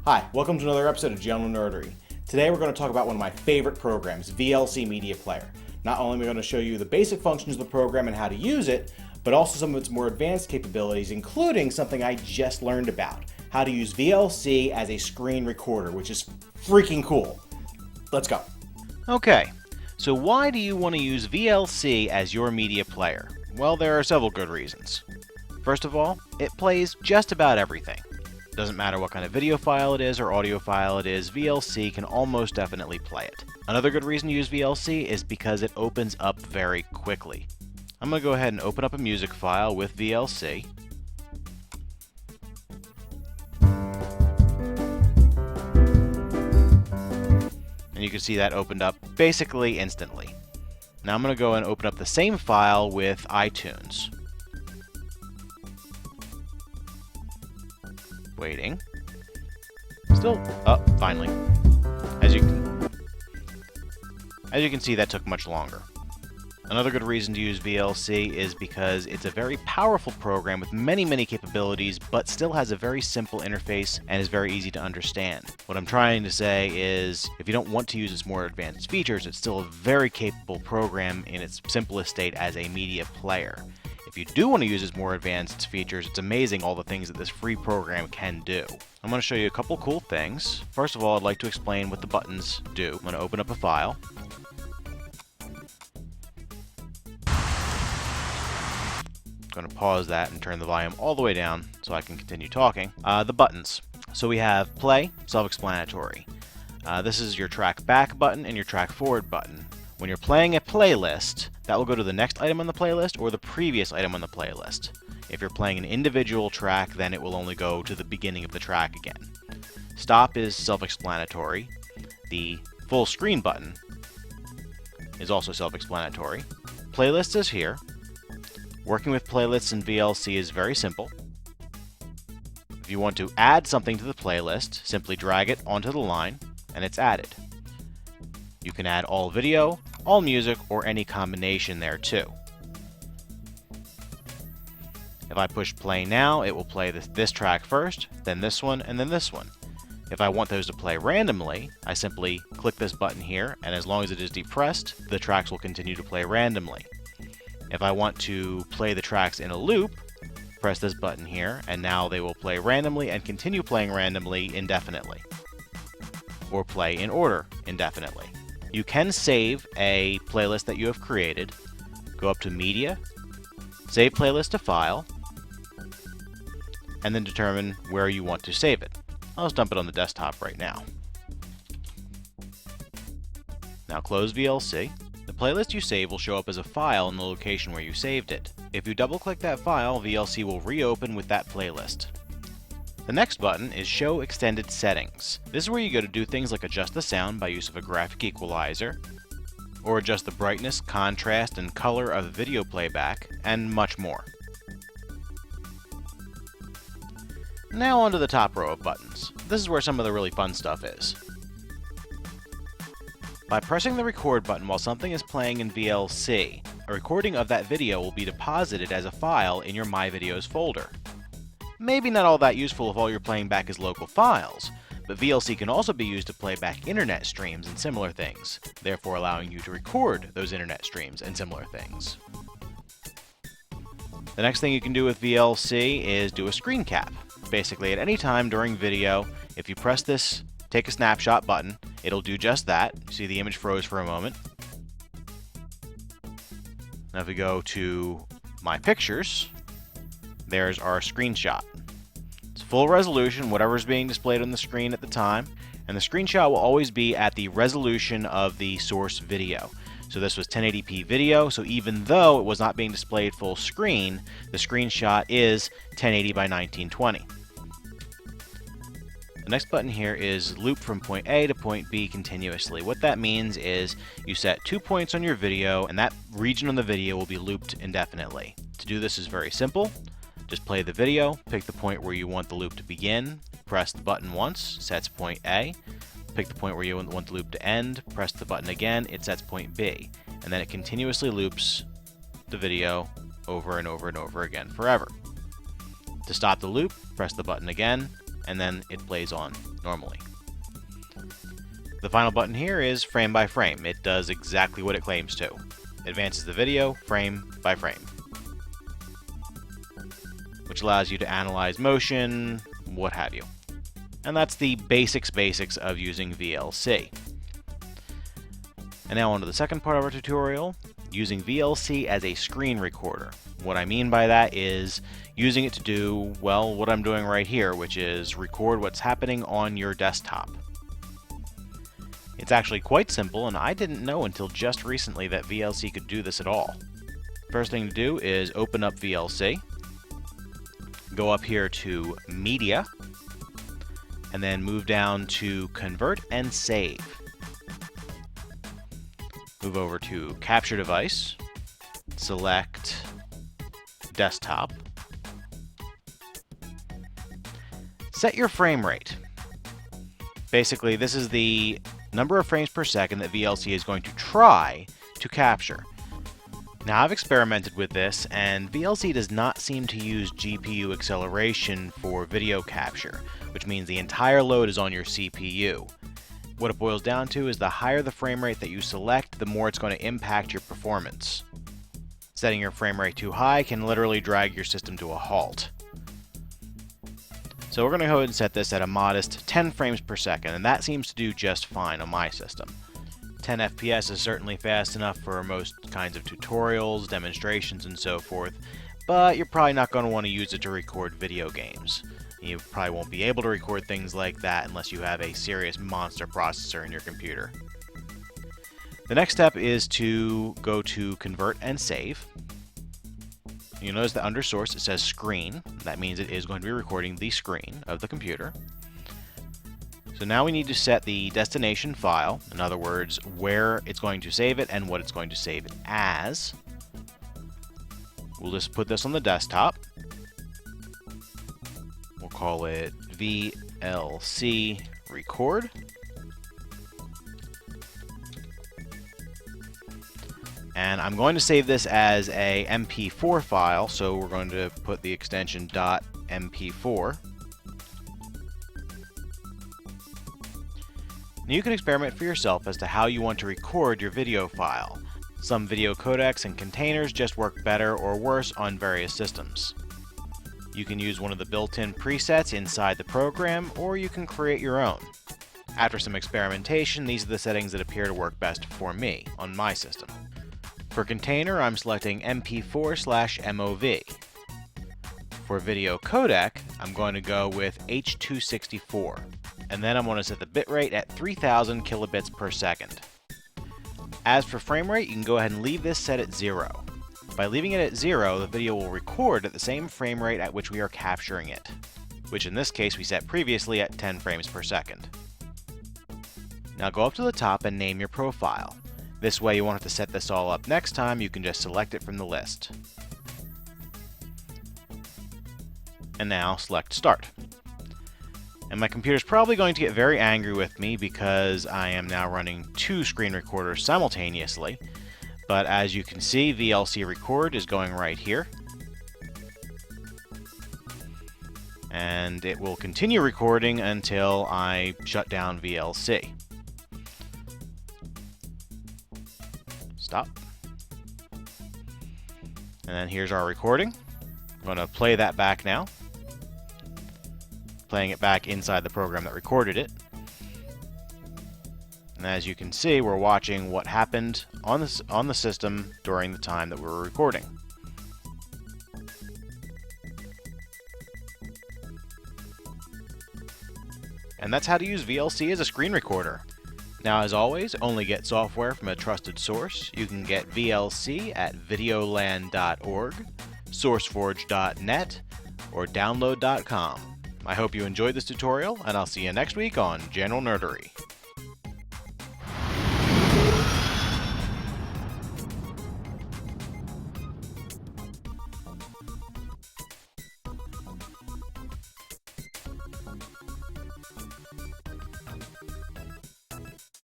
Hi, welcome to another episode of General Nerdery. Today we're going to talk about one of my favorite programs, VLC Media Player. Not only am I going to show you the basic functions of the program and how to use it, but also some of its more advanced capabilities, including something I just learned about, how to use VLC as a screen recorder, which is freaking cool. Let's go. Okay, so why do you want to use VLC as your media player? Well, there are several good reasons. First of all, it plays just about everything. Doesn't matter what kind of video file it is or audio file it is, VLC can almost definitely play it. Another good reason to use VLC is because it opens up very quickly. I'm going to go ahead and open up a music file with VLC. And you can see that opened up basically instantly. Now I'm going to go and open up the same file with iTunes. Waiting. Still, finally. As you can see, that took much longer. Another good reason to use VLC is because it's a very powerful program with many capabilities, but still has a very simple interface and is very easy to understand. What I'm trying to say is, if you don't want to use its more advanced features, it's still a very capable program in its simplest state as a media player. If you do want to use its more advanced features, it's amazing all the things that this free program can do. I'm going to show you a couple cool things. First of all, I'd like to explain what the buttons do. I'm going to open up a file. I'm going to pause that and turn the volume all the way down so I can continue talking. The buttons. So we have play, self-explanatory. This is your track back button and your track forward button. When you're playing a playlist, that will go to the next item on the playlist or the previous item on the playlist. If you're playing an individual track, then it will only go to the beginning of the track again. Stop is self-explanatory. The full screen button is also self-explanatory. Playlist is here. Working with playlists in VLC is very simple. If you want to add something to the playlist, simply drag it onto the line, and it's added. You can add all video, all music, or any combination there too. If I push play now, it will play this track first, then this one, and then this one. If I want those to play randomly, I simply click this button here, and as long as it is depressed, the tracks will continue to play randomly. If I want to play the tracks in a loop, press this button here, and now they will play randomly and continue playing randomly indefinitely. Or play in order indefinitely. You can save a playlist that you have created, go up to Media, Save Playlist to File, and then determine where you want to save it. I'll just dump it on the desktop right now. Now close VLC. The playlist you save will show up as a file in the location where you saved it. If you double-click that file, VLC will reopen with that playlist. The next button is Show Extended Settings. This is where you go to do things like adjust the sound by use of a graphic equalizer, or adjust the brightness, contrast, and color of the video playback, and much more. Now onto the top row of buttons. This is where some of the really fun stuff is. By pressing the record button while something is playing in VLC, a recording of that video will be deposited as a file in your My Videos folder. Maybe not all that useful if all you're playing back is local files, but VLC can also be used to play back internet streams and similar things, therefore allowing you to record those internet streams and similar things. The next thing you can do with VLC is do a screen cap. Basically, at any time during video, if you press this Take a Snapshot button, it'll do just that. See, the image froze for a moment. Now if we go to My Pictures, there's our screenshot. It's full resolution, whatever's being displayed on the screen at the time, and the screenshot will always be at the resolution of the source video. So this was 1080p video, so even though it was not being displayed full screen, the screenshot is 1080 by 1920. The next button here is loop from point A to point B continuously. What that means is you set 2 points on your video, and that region on the video will be looped indefinitely. To do this is very simple. Just play the video, pick the point where you want the loop to begin, press the button once, sets point A. Pick the point where you want the loop to end, press the button again, it sets point B. And then it continuously loops the video over and over and over again forever. To stop the loop, press the button again, and then it plays on normally. The final button here is frame by frame. It does exactly what it claims to. Advances the video frame by frame, which allows you to analyze motion, what have you. And that's the basics of using VLC. And now on to the second part of our tutorial, using VLC as a screen recorder. What I mean by that is using it to do, well, what I'm doing right here, which is record what's happening on your desktop. It's actually quite simple, and I didn't know until just recently that VLC could do this at all. First thing to do is open up VLC, go up here to Media, and then move down to Convert and Save. Move over to Capture Device, select Desktop. Set your frame rate. Basically, this is the number of frames per second that VLC is going to try to capture. Now, I've experimented with this, and VLC does not seem to use GPU acceleration for video capture, which means the entire load is on your CPU. What it boils down to is the higher the frame rate that you select, the more it's going to impact your performance. Setting your frame rate too high can literally drag your system to a halt. So we're going to go ahead and set this at a modest 10 frames per second, and that seems to do just fine on my system. 10 FPS is certainly fast enough for most kinds of tutorials, demonstrations, and so forth, but you're probably not going to want to use it to record video games. You probably won't be able to record things like that unless you have a serious monster processor in your computer. The next step is to go to Convert and Save. You'll notice that under Source it says Screen. That means it is going to be recording the screen of the computer. So now we need to set the destination file, in other words, where it's going to save it and what it's going to save it as. We'll just put this on the desktop. We'll call it VLC Record. And I'm going to save this as a MP4 file, so we're going to put the extension .mp4. Now you can experiment for yourself as to how you want to record your video file. Some video codecs and containers just work better or worse on various systems. You can use one of the built-in presets inside the program, or you can create your own. After some experimentation, these are the settings that appear to work best for me on my system. For container, I'm selecting MP4/MOV. For video codec, I'm going to go with H.264, and then I'm going to set the bitrate at 3000 kilobits per second. As for frame rate, you can go ahead and leave this set at 0. By leaving it at 0, the video will record at the same frame rate at which we are capturing it, which in this case we set previously at 10 frames per second. Now go up to the top and name your profile. This way you won't have to set this all up next time, you can just select it from the list. And now select Start. And my computer's probably going to get very angry with me because I am now running 2 screen recorders simultaneously. But as you can see, VLC Record is going right here. And it will continue recording until I shut down VLC. Stop. And then here's our recording. I'm going to play that back now. Playing it back inside the program that recorded it. And as you can see, we're watching what happened on the system during the time that we were recording. And that's how to use VLC as a screen recorder. Now, as always, only get software from a trusted source. You can get VLC at videoland.org, sourceforge.net, or download.com. I hope you enjoyed this tutorial, and I'll see you next week on General Nerdery.